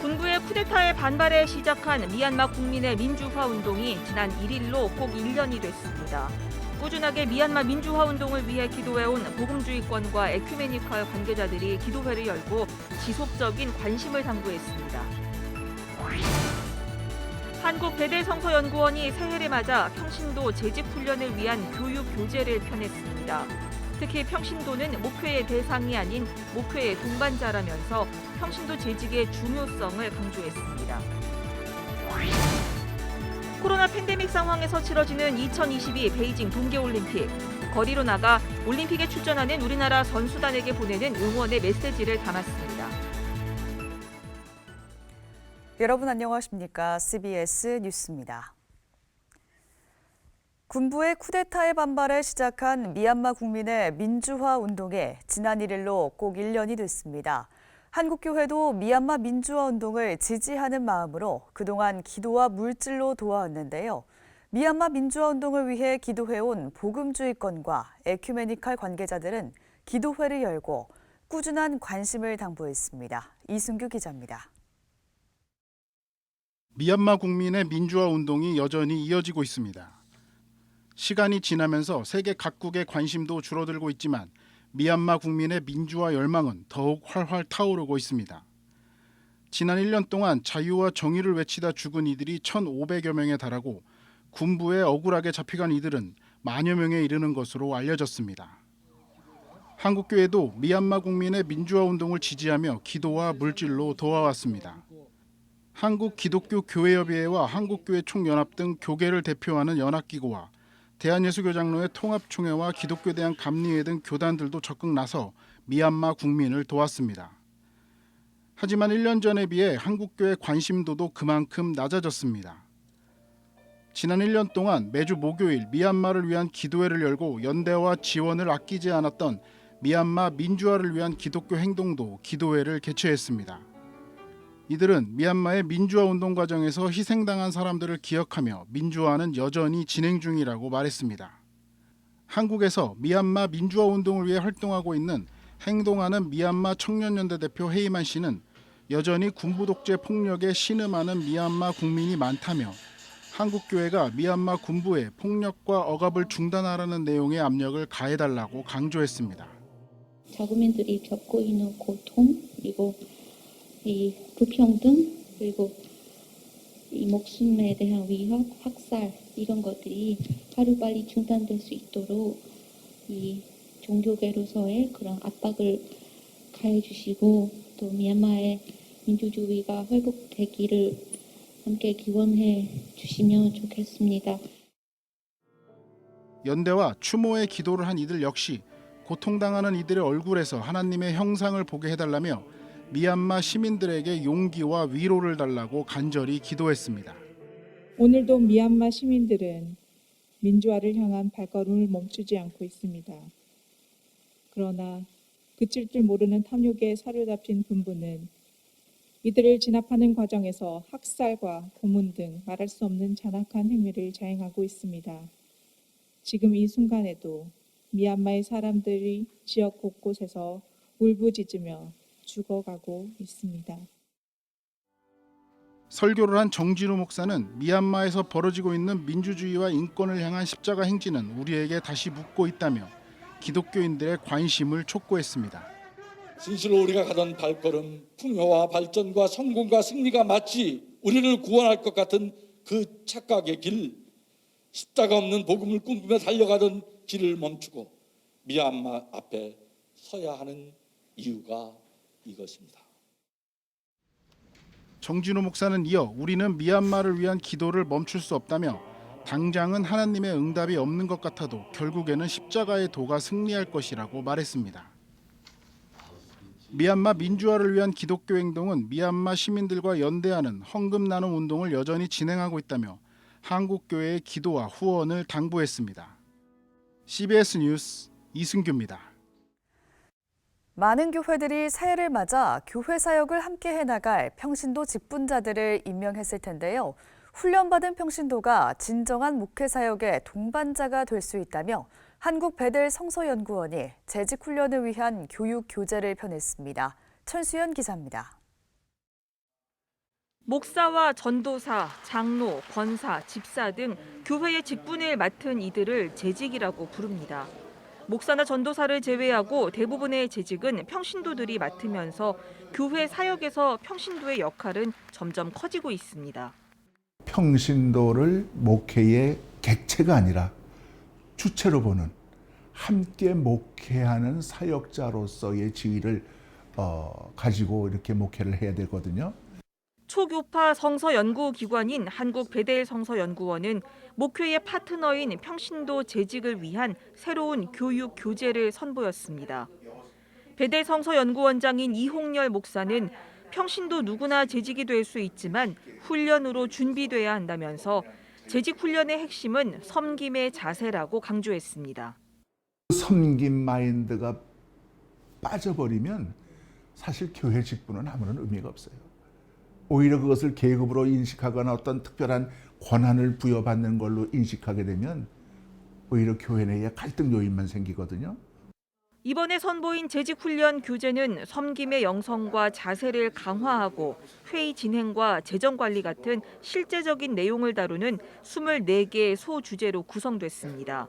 군부의 쿠데타에 반발해 시작한 미얀마 국민의 민주화 운동이 지난 1일로 꼭 1년이 됐습니다. 꾸준하게 미얀마 민주화 운동을 위해 기도해온 복음주의권과 에큐메니컬 관계자들이 기도회를 열고 지속적인 관심을 당부했습니다. 한국배대성서연구원이 새해를 맞아 평신도 재직훈련을 위한 교육 교재를 펴냈습니다. 특히 평신도는 목회의 대상이 아닌 목회의 동반자라면서 평신도 재직의 중요성을 강조했습니다. 코로나 팬데믹 상황에서 치러지는 2022 베이징 동계올림픽. 거리로 나가 올림픽에 출전하는 우리나라 선수단에게 보내는 응원의 메시지를 담았습니다. 여러분 안녕하십니까? CBS 뉴스입니다. 군부의 쿠데타에 반발해 시작한 미얀마 국민의 민주화 운동에 지난 1일로 꼭 1년이 됐습니다. 한국교회도 미얀마 민주화 운동을 지지하는 마음으로 그동안 기도와 물질로 도와왔는데요. 미얀마 민주화 운동을 위해 기도해온 복음주의권과 에큐메니컬 관계자들은 기도회를 열고 꾸준한 관심을 당부했습니다. 이승규 기자입니다. 미얀마 국민의 민주화 운동이 여전히 이어지고 있습니다. 시간이 지나면서 세계 각국의 관심도 줄어들고 있지만 미얀마 국민의 민주화 열망은 더욱 활활 타오르고 있습니다. 지난 1년 동안 자유와 정의를 외치다 죽은 이들이 1,500여 명에 달하고 군부에 억울하게 잡혀간 이들은 만여 명에 이르는 것으로 알려졌습니다. 한국교회도 미얀마 국민의 민주화 운동을 지지하며 기도와 물질로 도와왔습니다. 한국기독교교회협의회와 한국교회 총연합 등 교계를 대표하는 연합기구와 대한예수교장로회 통합총회와 기독교에 대한 감리회 등 교단들도 적극 나서 미얀마 국민을 도왔습니다. 하지만 1년 전에 비해 한국교회 관심도도 그만큼 낮아졌습니다. 지난 1년 동안 매주 목요일 미얀마를 위한 기도회를 열고 연대와 지원을 아끼지 않았던 미얀마 민주화를 위한 기독교 행동도 기도회를 개최했습니다. 이들은 미얀마의 민주화 운동 과정에서 희생당한 사람들을 기억하며 민주화는 여전히 진행 중이라고 말했습니다. 한국에서 미얀마 민주화 운동을 위해 활동하고 있는 행동하는 미얀마 청년연대 대표 헤이만 씨는 여전히 군부 독재 폭력에 신음하는 미얀마 국민이 많다며 한국교회가 미얀마 군부의 폭력과 억압을 중단하라는 내용의 압력을 가해달라고 강조했습니다. 자국민들이 겪고 있는 고통 그리고 이 불평등 그리고 이 목숨에 대한 위협, 학살 이런 것들이 하루빨리 중단될 수 있도록 이 종교계로서의 그런 압박을 가해주시고 또 미얀마의 민주주의가 회복되기를 함께 기원해 주시면 좋겠습니다. 연대와 추모의 기도를 한 이들 역시 고통당하는 이들의 얼굴에서 하나님의 형상을 보게 해달라며 미얀마 시민들에게 용기와 위로를 달라고 간절히 기도했습니다. 오늘도 미얀마 시민들은 민주화를 향한 발걸음을 멈추지 않고 있습니다. 그러나 그칠 줄 모르는 탐욕에 사로잡힌 군부는 이들을 진압하는 과정에서 학살과 고문 등 말할 수 없는 잔악한 행위를 자행하고 있습니다. 지금 이 순간에도 미얀마의 사람들이 지역 곳곳에서 울부짖으며 죽어가고 있습니다. 설교를 한 정진우 목사는 미얀마에서 벌어지고 있는 민주주의와 인권을 향한 십자가 행진은 우리에게 다시 묻고 있다며 기독교인들의 관심을 촉구했습니다. 진실로 우리가 가던 발걸음, 풍요와 발전과 성공과 승리가 마치 우리를 구원할 것 같은 그 착각의 길, 십자가 없는 복음을 꿈꾸며 달려가던 길을 멈추고 미얀마 앞에 서야 하는 이유가 이것입니다. 정진우 목사는 이어 우리는 미얀마를 위한 기도를 멈출 수 없다며 당장은 하나님의 응답이 없는 것 같아도 결국에는 십자가의 도가 승리할 것이라고 말했습니다. 미얀마 민주화를 위한 기독교 행동은 미얀마 시민들과 연대하는 헌금 나눔 운동을 여전히 진행하고 있다며 한국교회의 기도와 후원을 당부했습니다. CBS 뉴스 이승규입니다. 많은 교회들이 새해를 맞아 교회 사역을 함께 해나갈 평신도 직분자들을 임명했을 텐데요. 훈련받은 평신도가 진정한 목회 사역의 동반자가 될 수 있다며 한국배델 성서연구원이 재직 훈련을 위한 교육 교재를 펴냈습니다. 천수연 기자입니다. 목사와 전도사, 장로, 권사, 집사 등 교회의 직분을 맡은 이들을 재직이라고 부릅니다. 목사나 전도사를 제외하고 대부분의 재직은 평신도들이 맡으면서 교회 사역에서 평신도의 역할은 점점 커지고 있습니다. 평신도를 목회의 객체가 아니라 주체로 보는 함께 목회하는 사역자로서의 지위를 가지고 이렇게 목회를 해야 되거든요. 초교파 성서연구기관인 한국베델 성서연구원은 목회의 파트너인 평신도 재직을 위한 새로운 교육 교재를 선보였습니다. 베델 성서연구원장인 이홍렬 목사는 평신도 누구나 재직이 될 수 있지만 훈련으로 준비돼야 한다면서 재직 훈련의 핵심은 섬김의 자세라고 강조했습니다. 섬김 마인드가 빠져버리면 사실 교회 직분은 아무런 의미가 없어요. 오히려 그것을 계급으로 인식하거나 어떤 특별한 권한을 부여받는 걸로 인식하게 되면 오히려 교회 내에 갈등 요인만 생기거든요. 이번에 선보인 재직훈련 교재는 섬김의 영성과 자세를 강화하고 회의 진행과 재정관리 같은 실제적인 내용을 다루는 24개의 소주제로 구성됐습니다.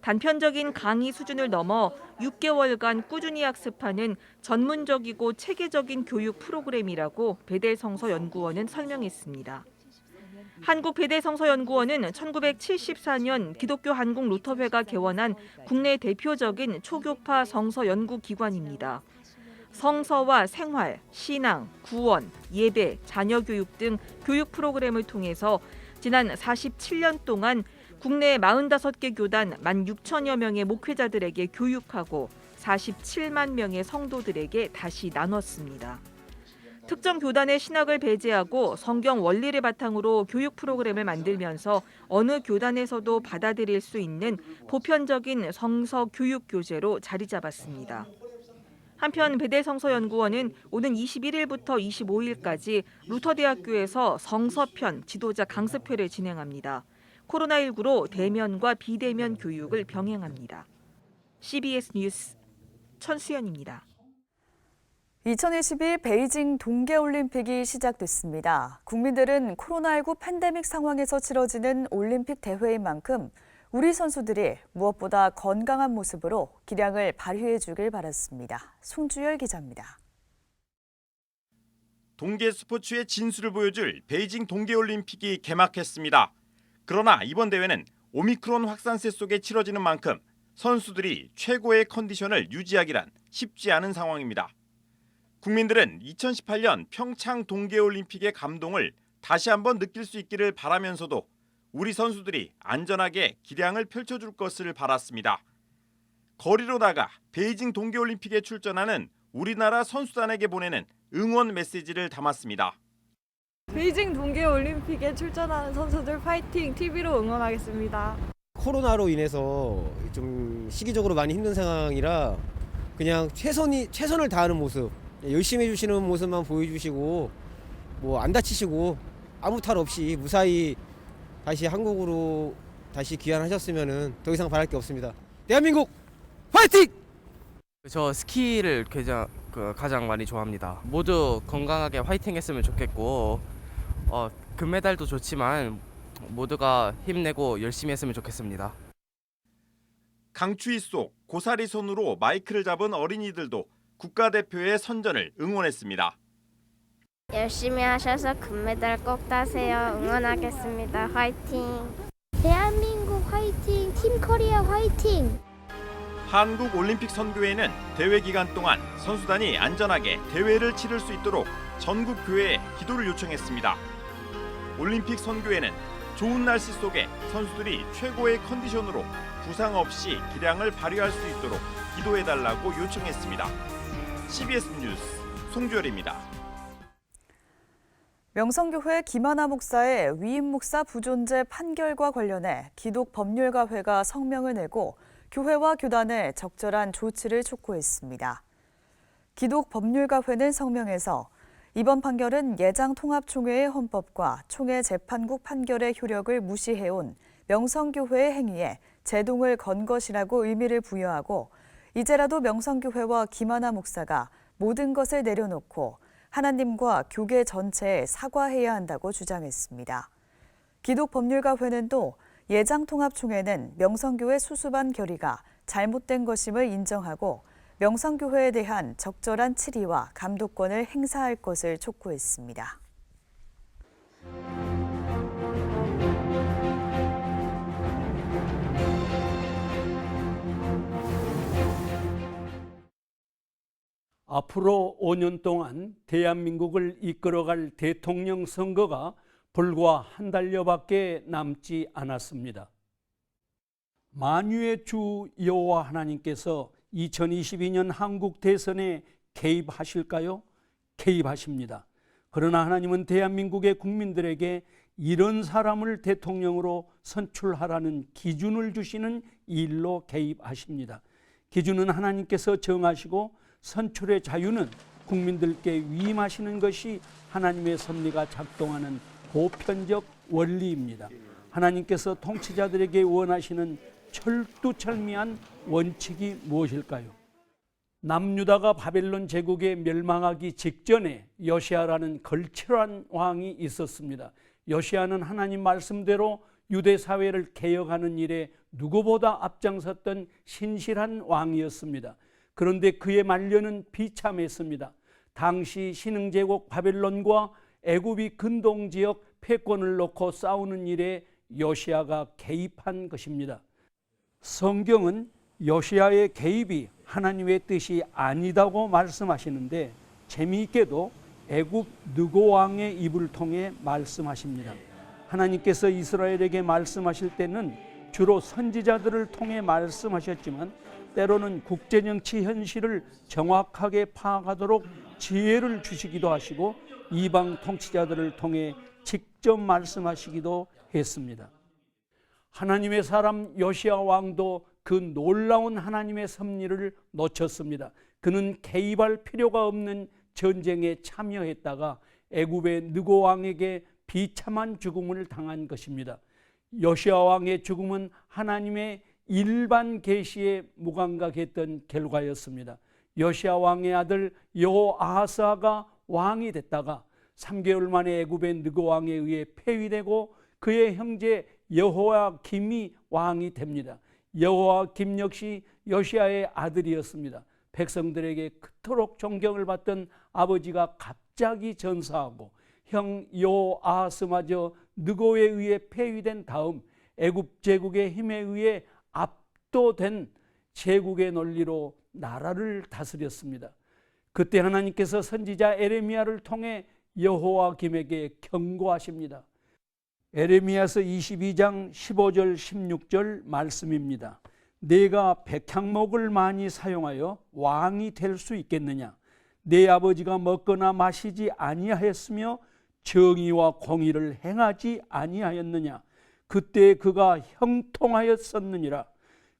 단편적인 강의 수준을 넘어 6개월간 꾸준히 학습하는 전문적이고 체계적인 교육 프로그램이라고 베델 성서연구원은 설명했습니다. 한국 베델 성서연구원은 1974년 기독교 한국 루터회가 개원한 국내 대표적인 초교파 성서연구기관입니다. 성서와 생활, 신앙, 구원, 예배, 자녀교육 등 교육 프로그램을 통해서 지난 47년 동안 국내 45개 교단 16,000여 명의 목회자들에게 교육하고 47만 명의 성도들에게 다시 나눴습니다. 특정 교단의 신학을 배제하고 성경 원리를 바탕으로 교육 프로그램을 만들면서 어느 교단에서도 받아들일 수 있는 보편적인 성서 교육 교재로 자리 잡았습니다. 한편 베델 성서연구원은 오는 21일부터 25일까지 루터대학교에서 성서편 지도자 강습회를 진행합니다. 코로나19로 대면과 비대면 교육을 병행합니다. CBS 뉴스 천수연입니다. 2022 베이징 동계올림픽이 시작됐습니다. 국민들은 코로나19 팬데믹 상황에서 치러지는 올림픽 대회인 만큼 우리 선수들이 무엇보다 건강한 모습으로 기량을 발휘해 주길 바랐습니다. 송주열 기자입니다. 동계 스포츠의 진수를 보여줄 베이징 동계올림픽이 개막했습니다. 그러나 이번 대회는 오미크론 확산세 속에 치러지는 만큼 선수들이 최고의 컨디션을 유지하기란 쉽지 않은 상황입니다. 국민들은 2018년 평창 동계올림픽의 감동을 다시 한번 느낄 수 있기를 바라면서도 우리 선수들이 안전하게 기량을 펼쳐줄 것을 바랐습니다. 거리로 나가 베이징 동계올림픽에 출전하는 우리나라 선수단에게 보내는 응원 메시지를 담았습니다. 베이징 동계올림픽에 출전하는 선수들 파이팅! TV로 응원하겠습니다. 코로나로 인해서 좀 시기적으로 많이 힘든 상황이라 그냥 최선을 다하는 모습, 열심히 해주시는 모습만 보여주시고 안 다치시고 아무 탈 없이 무사히 다시 한국으로 다시 귀환하셨으면 더 이상 바랄 게 없습니다. 대한민국 파이팅! 저 스키를 가장 많이 좋아합니다. 모두 건강하게 화이팅 했으면 좋겠고 금메달도 좋지만 모두가 힘내고 열심히 했으면 좋겠습니다. 강추위 속 고사리 손으로 마이크를 잡은 어린이들도 국가대표의 선전을 응원했습니다. 열심히 하셔서 금메달 꼭 따세요. 응원하겠습니다. 화이팅! 대한민국 화이팅! 팀 코리아 화이팅! 한국올림픽선교회는 대회 기간 동안 선수단이 안전하게 대회를 치를 수 있도록 전국 교회에 기도를 요청했습니다. 올림픽 선교회는 좋은 날씨 속에 선수들이 최고의 컨디션으로 부상 없이 기량을 발휘할 수 있도록 기도해달라고 요청했습니다. CBS 뉴스 송주열입니다. 명성교회 김하나 목사의 위임 목사 부존재 판결과 관련해 기독법률가회가 성명을 내고 교회와 교단에 적절한 조치를 촉구했습니다. 기독법률가회는 성명에서 이번 판결은 예장통합총회의 헌법과 총회 재판국 판결의 효력을 무시해온 명성교회의 행위에 제동을 건 것이라고 의미를 부여하고 이제라도 명성교회와 김하나 목사가 모든 것을 내려놓고 하나님과 교계 전체에 사과해야 한다고 주장했습니다. 기독법률가회는 또 예장통합총회는 명성교회 수습안 결의가 잘못된 것임을 인정하고 명성교회에 대한 적절한 치리와 감독권을 행사할 것을 촉구했습니다. 앞으로 5년 동안 대한민국을 이끌어갈 대통령 선거가 불과 한 달여밖에 남지 않았습니다. 만유의 주 여호와 하나님께서 2022년 한국 대선에 개입하실까요? 개입하십니다. 그러나 하나님은 대한민국의 국민들에게 이런 사람을 대통령으로 선출하라는 기준을 주시는 일로 개입하십니다. 기준은 하나님께서 정하시고 선출의 자유는 국민들께 위임하시는 것이 하나님의 섭리가 작동하는 보편적 원리입니다. 하나님께서 통치자들에게 원하시는 철두철미한 원칙이 무엇일까요? 남유다가 바벨론 제국에 멸망하기 직전에 요시아라는 걸출한 왕이 있었습니다. 요시아는 하나님 말씀대로 유대 사회를 개혁하는 일에 누구보다 앞장섰던 신실한 왕이었습니다. 그런데 그의 말년은 비참했습니다. 당시 신흥제국 바벨론과 애굽이 근동지역 패권을 놓고 싸우는 일에 요시아가 개입한 것입니다. 성경은 요시아의 개입이 하나님의 뜻이 아니다고 말씀하시는데 재미있게도 애굽 느고 왕의 입을 통해 말씀하십니다. 하나님께서 이스라엘에게 말씀하실 때는 주로 선지자들을 통해 말씀하셨지만 때로는 국제정치 현실을 정확하게 파악하도록 지혜를 주시기도 하시고 이방 통치자들을 통해 직접 말씀하시기도 했습니다. 하나님의 사람 요시아 왕도 그 놀라운 하나님의 섭리를 놓쳤습니다. 그는 개입할 필요가 없는 전쟁에 참여했다가 애굽의 느고 왕에게 비참한 죽음을 당한 것입니다. 요시아 왕의 죽음은 하나님의 일반 계시에 무감각했던 결과였습니다. 요시아 왕의 아들 여호아하스가 왕이 됐다가 3개월 만에 애굽의 느고 왕에 의해 폐위되고 그의 형제 여호야김이 왕이 됩니다. 여호야김 역시 요시아의 아들이었습니다. 백성들에게 그토록 존경을 받던 아버지가 갑자기 전사하고 형 여호아하스마저 느고에 의해 폐위된 다음 애굽 제국의 힘에 의해 압도된 제국의 논리로 나라를 다스렸습니다. 그때 하나님께서 선지자 에레미야를 통해 여호야김에게 경고하십니다. 에레미야서 22장 15절 16절 말씀입니다. 내가 백향목을 많이 사용하여 왕이 될 수 있겠느냐? 내 아버지가 먹거나 마시지 아니하였으며 정의와 공의를 행하지 아니하였느냐? 그때 그가 형통하였었느니라.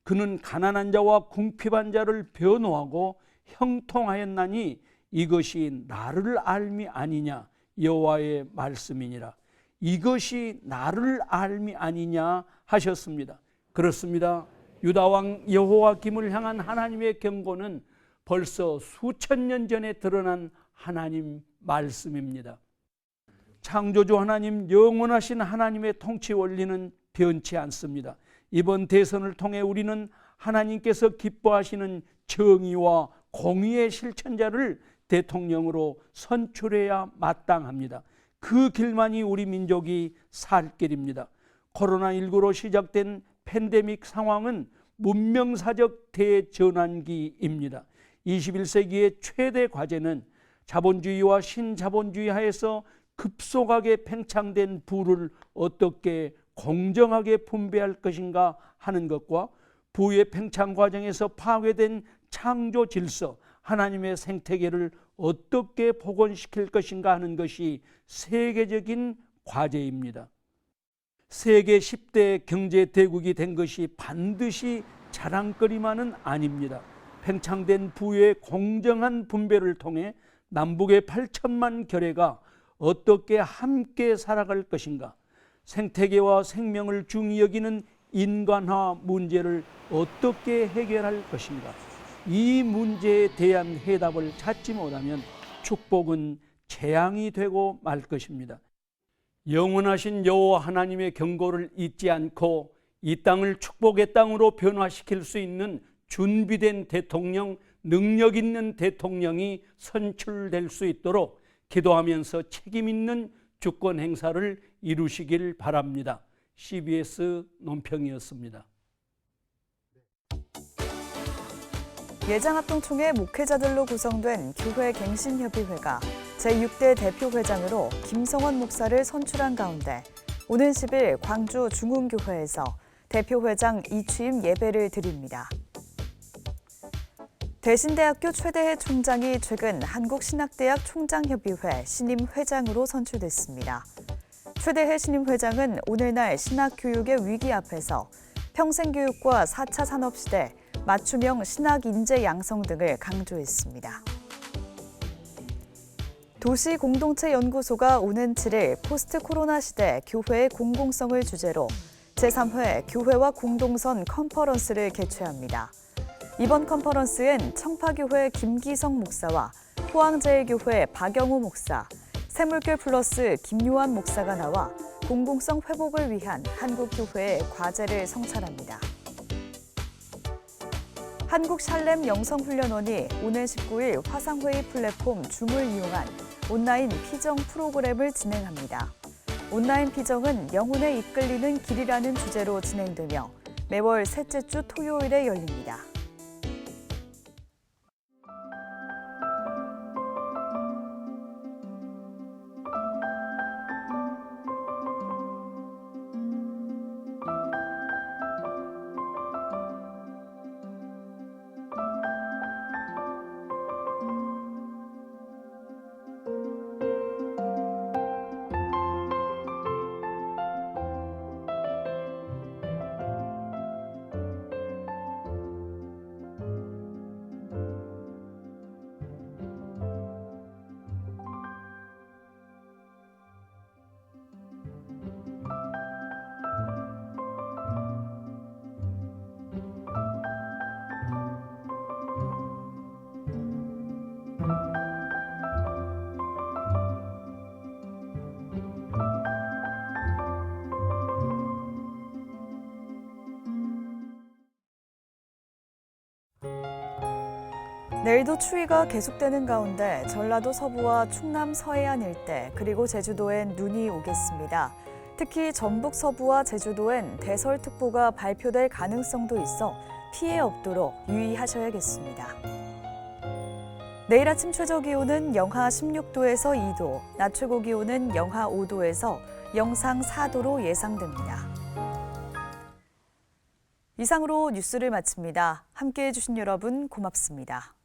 그는 가난한 자와 궁핍한 자를 변호하고 형통하였나니 이것이 나를 알미 아니냐? 여호와의 말씀이니라. 이것이 나를 알미 아니냐 하셨습니다. 그렇습니다. 유다왕 여호야김을 향한 하나님의 경고는 벌써 수천 년 전에 드러난 하나님 말씀입니다. 창조주 하나님, 영원하신 하나님의 통치 원리는 변치 않습니다. 이번 대선을 통해 우리는 하나님께서 기뻐하시는 정의와 공의의 실천자를 대통령으로 선출해야 마땅합니다. 그 길만이 우리 민족이 살 길입니다. 코로나19로 시작된 팬데믹 상황은 문명사적 대전환기입니다. 21세기의 최대 과제는 자본주의와 신자본주의 하에서 급속하게 팽창된 부를 어떻게 공정하게 분배할 것인가 하는 것과 부의 팽창 과정에서 파괴된 창조 질서, 하나님의 생태계를 어떻게 복원시킬 것인가 하는 것이 세계적인 과제입니다. 세계 10대 경제 대국이 된 것이 반드시 자랑거리만은 아닙니다. 팽창된 부의 공정한 분배를 통해 남북의 8천만 결혜가 어떻게 함께 살아갈 것인가, 생태계와 생명을 중히 여기는 인간화 문제를 어떻게 해결할 것인가, 이 문제에 대한 해답을 찾지 못하면 축복은 재앙이 되고 말 것입니다. 영원하신 여호와 하나님의 경고를 잊지 않고 이 땅을 축복의 땅으로 변화시킬 수 있는 준비된 대통령, 능력 있는 대통령이 선출될 수 있도록 기도하면서 책임 있는 주권 행사를 이루시길 바랍니다. CBS 논평이었습니다. 예장합동총회 목회자들로 구성된 교회 갱신협의회가 제6대 대표회장으로 김성원 목사를 선출한 가운데 오는 10일 광주 중흥교회에서 대표회장 이취임 예배를 드립니다. 대신대학교 최대회 총장이 최근 한국신학대학 총장협의회 신임 회장으로 선출됐습니다. 최대회 신임 회장은 오늘날 신학교육의 위기 앞에서 평생교육과 4차 산업시대, 맞춤형 신학 인재 양성 등을 강조했습니다. 도시공동체연구소가 오는 7일 포스트 코로나 시대 교회의 공공성을 주제로 제3회 교회와 공동선 컨퍼런스를 개최합니다. 이번 컨퍼런스엔 청파교회 김기성 목사와 포항제일교회 박영우 목사, 샘물교 플러스 김요한 목사가 나와 공공성 회복을 위한 한국교회의 과제를 성찰합니다. 한국샬렘 영성훈련원이 오늘 19일 화상회의 플랫폼 줌을 이용한 온라인 피정 프로그램을 진행합니다. 온라인 피정은 영혼에 이끌리는 길이라는 주제로 진행되며 매월 셋째 주 토요일에 열립니다. 내일도 추위가 계속되는 가운데 전라도 서부와 충남 서해안 일대 그리고 제주도엔 눈이 오겠습니다. 특히 전북 서부와 제주도엔 대설특보가 발표될 가능성도 있어 피해 없도록 유의하셔야겠습니다. 내일 아침 최저기온은 영하 16도에서 2도, 낮 최고기온은 영하 5도에서 영상 4도로 예상됩니다. 이상으로 뉴스를 마칩니다. 함께해 주신 여러분 고맙습니다.